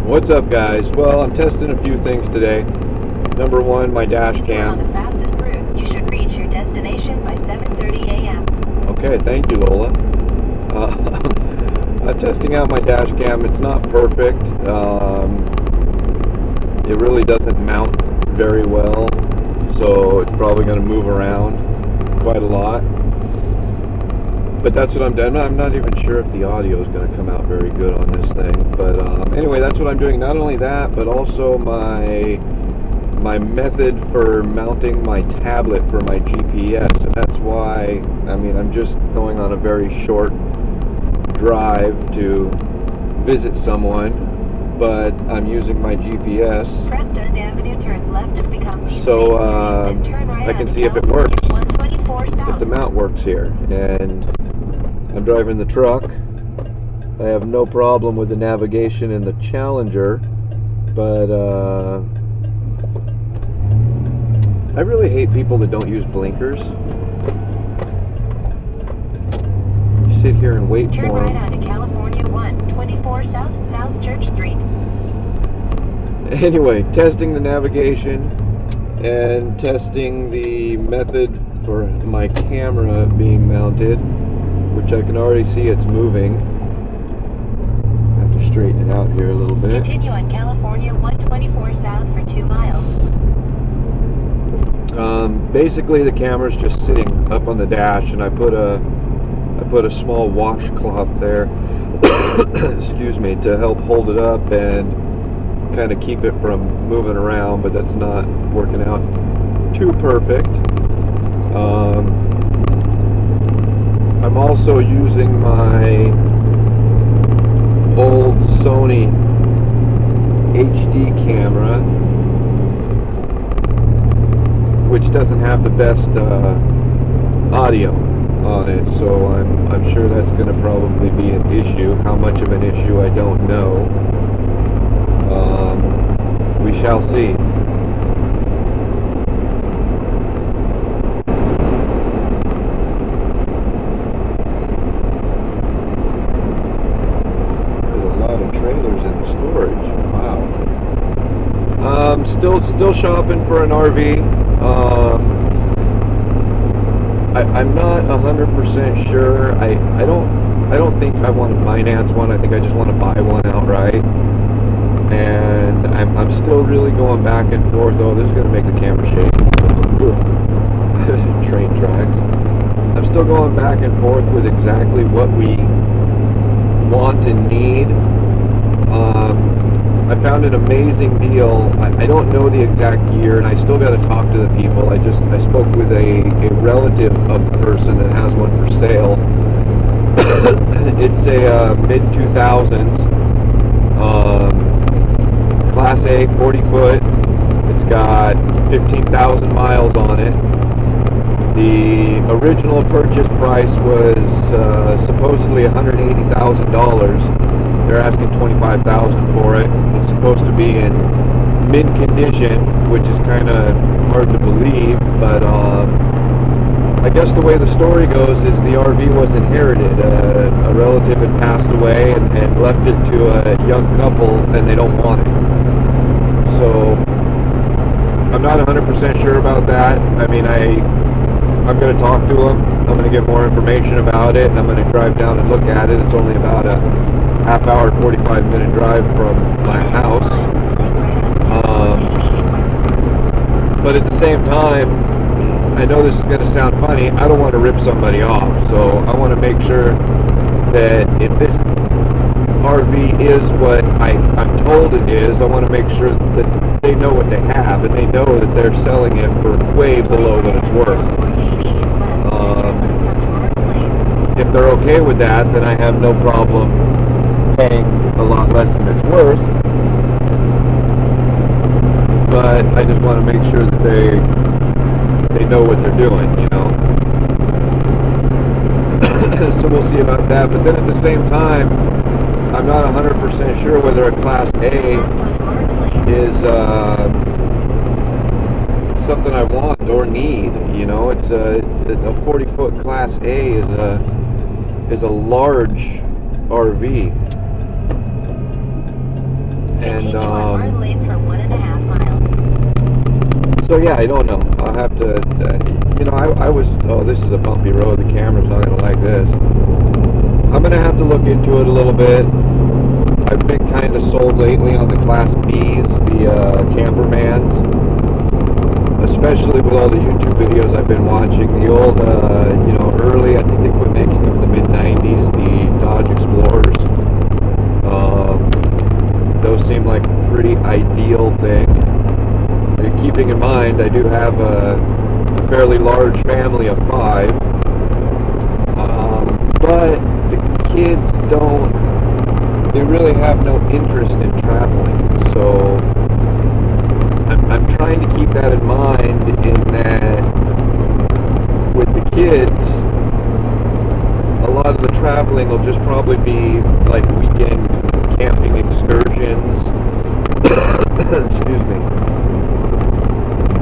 What's up, guys? Well, I'm testing a few things today. Number one, my dash You're on cam. the fastest route. You should reach your destination by 7:30 a.m. Okay, thank you, Lola. I'm testing out my dash cam. It's not perfect. It really doesn't mount very well, so it's probably going to move around quite a lot. But that's what I'm doing. I'm not even sure if the audio is going to come out very good on this thing. But anyway, that's what I'm doing. Not only that, but also my method for mounting my tablet for my GPS. And that's why, I'm just going on a very short drive to visit someone, but I'm using my GPS. Preston Avenue turns left and becomes East So Main Street, then turn right I can onto see if it California works. 124 South. If the mount works here. And I'm driving the truck. I have no problem with the navigation in the Challenger, but I really hate people that don't use blinkers. You sit here and wait Turn for right them. onto California 124 South, South Church Street. Anyway, testing the navigation and testing the method for my camera being mounted, which I can already see it's moving. I have to straighten it out here a little bit. Continue on California 124 South for 2 miles. Basically, the camera's just sitting up on the dash, and I put a small washcloth there, excuse me, to help hold it up and kind of keep it from moving around, but that's not working out too perfect. I'm also using my old Sony HD camera, which doesn't have the best audio on it, so I'm sure that's going to probably be an issue. How much of an issue, I don't know. We shall see. There's a lot of trailers in the storage. Wow. Still shopping for an RV. I'm not 100% sure. I don't think I want to finance one. I think I just want to buy one outright. And I'm still really going back and forth. Oh, this is going to make the camera shake. Train tracks. I'm still going back and forth with exactly what we want and need. I found an amazing deal. I don't know the exact year, and I still got to talk to the people. I spoke with a relative of the person that has one for sale. It's a mid-2000s Class A 40-foot. It's got 15,000 miles on it. The original purchase price was supposedly $180,000. They're asking $25,000 for it. It's supposed to be in mint condition, which is kind of hard to believe, but I guess the way the story goes is the RV was inherited. A relative had passed away and left it to a young couple, and they don't want it. So I'm not 100% sure about that. I'm going to talk to them. I'm going to get more information about it, and I'm going to drive down and look at it. It's only about a half-hour, 45-minute drive from my house. But at the same time, I know this is going to sound funny. I don't want to rip somebody off, so I want to make sure that if this RV is what I'm told it is, I want to make sure that they know what they have, and they know that they're selling it for way below what it's worth. If they're okay with that, then I have no problem paying a lot less than it's worth. But I just want to make sure that they know what they're doing, you know. So we'll see about that. But then at the same time, I'm not 100% sure whether a Class A is something I want or need. You know, it's a 40-foot Class A is a large RV. Continue on um, Martin Lane for 1.5 miles. so yeah, I don't know. I'll have to, I was, oh, this is a bumpy road. The camera's not going to like this. I'm going to have to look into it a little bit. I've been kind of sold lately on the Class Bs, the camper vans, especially with all the YouTube videos I've been watching. The old, early, I think they quit making them in the mid-90s, the Dodge Explorers. Those seem like a pretty ideal thing. Keeping in mind, I do have a fairly large family of 5, but the kids they really have no interest in traveling, so I'm trying to keep that in mind, in that with the kids, a lot of the traveling will just probably be like weekend camping excursions, excuse me,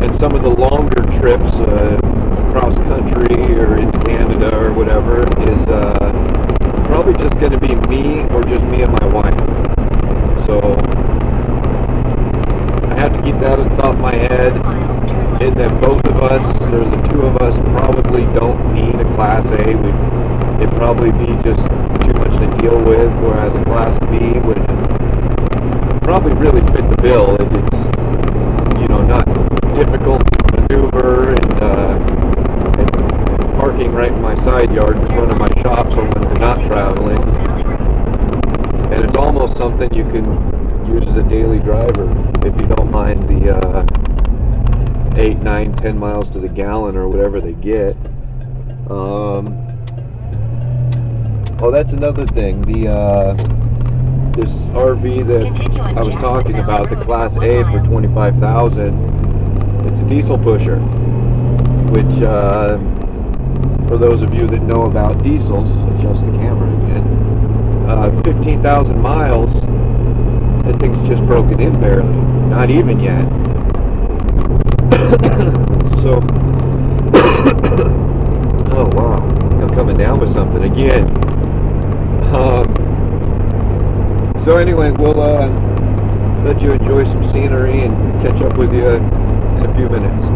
and some of the longer trips across country or into Canada or whatever is probably just going to be me or just me and my wife. So I have to keep that on top of my head, in that both of us, or the two of us, probably don't need a Class A. It'd probably be just too much to deal with, whereas a Class B would probably really fit the bill. It's not difficult to maneuver, and parking right in my side yard in front of my shop for when we're not traveling. And it's almost something you can use as a daily driver if you don't mind the 8, 9, 10 miles to the gallon or whatever they get. Oh, that's another thing. This RV that I was talking about, the Class A for $25,000, it's a diesel pusher, which for those of you that know about diesels, adjust the camera again, 15,000 miles, that thing's just broken in barely, not even yet. So, oh wow, I'm coming down with something again. So anyway, we'll let you enjoy some scenery and catch up with you in a few minutes.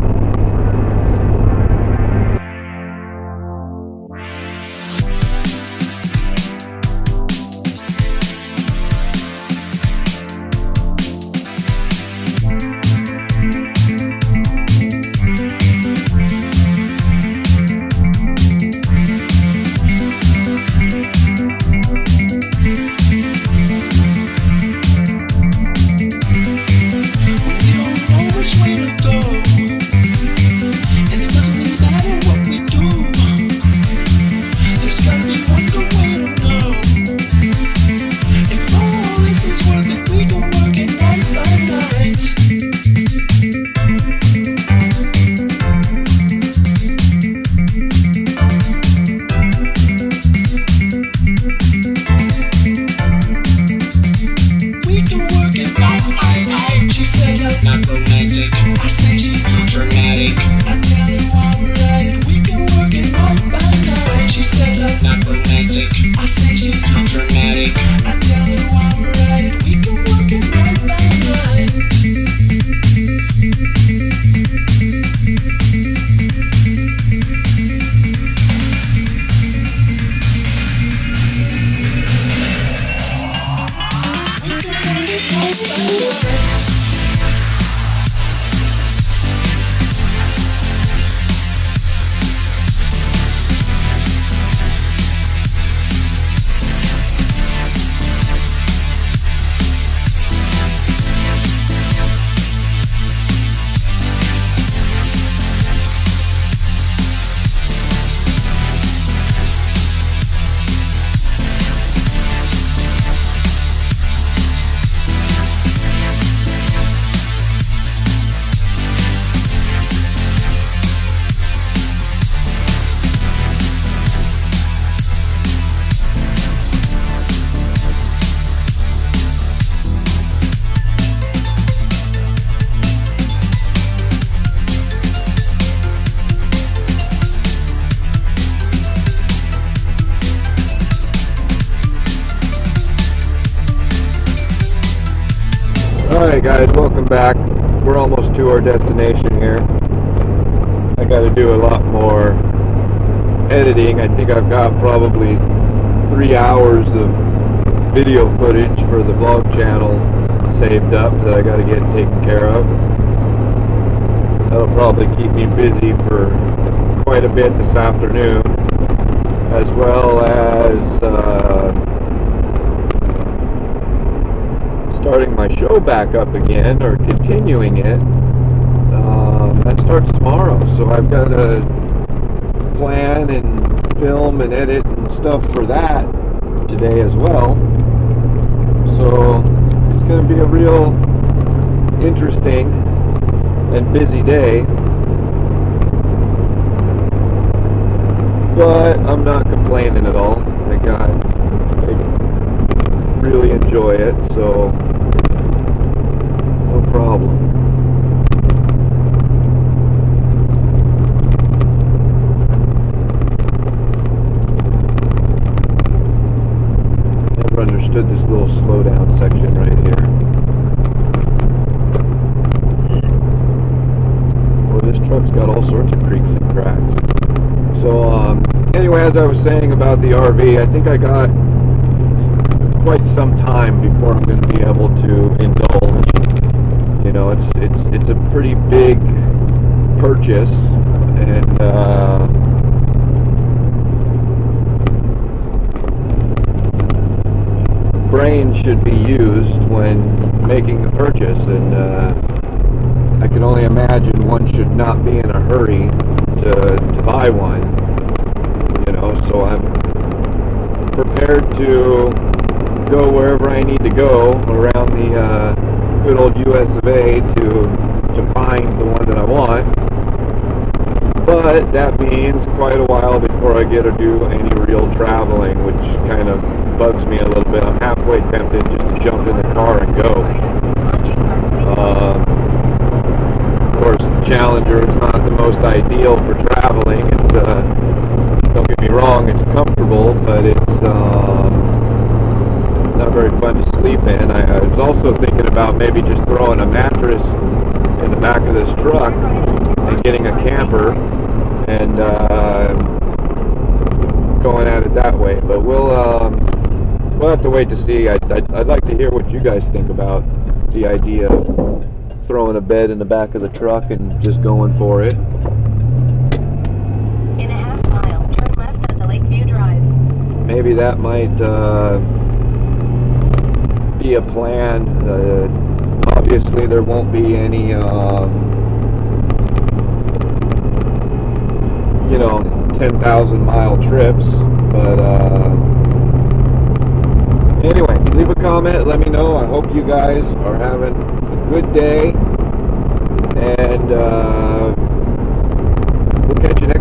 Alright guys, welcome back. We're almost to our destination here. I gotta do a lot more editing. I think I've got probably 3 hours of video footage for the vlog channel saved up that I gotta get taken care of. That'll probably keep me busy for quite a bit this afternoon, as well as starting my show back up again, or continuing it. That starts tomorrow, so I've got to plan and film and edit and stuff for that today as well. So it's going to be a real interesting and busy day, but I'm not complaining at all. I really enjoy it, so no problem. Never understood this little slowdown section right here. Well, this truck's got all sorts of creaks and cracks. So anyway, as I was saying about the RV, I think I got quite some time before I'm going to be able to indulge. You know, it's a pretty big purchase, and brain should be used when making the purchase, and I can only imagine one should not be in a hurry to buy one. You know, so I'm prepared to go wherever I need to go around the good old US of A to find the one that I want. But that means quite a while before I get to do any real traveling, which kind of bugs me a little bit. I'm halfway tempted just to jump in the car and go. Of course, the Challenger is not the most ideal for traveling. It's don't get me wrong, it's comfortable, but it's not very fun to sleep in. I was also thinking about maybe just throwing a mattress in the back of this truck and getting a camper and going at it that way. But we'll have to wait to see. I'd like to hear what you guys think about the idea of throwing a bed in the back of the truck and just going for it. In a half mile, turn left onto Lakeview Drive. Maybe that might be a plan. Obviously there won't be any you know, 10,000 mile trips, but anyway, leave a comment, let me know. I hope you guys are having a good day, and we'll catch you next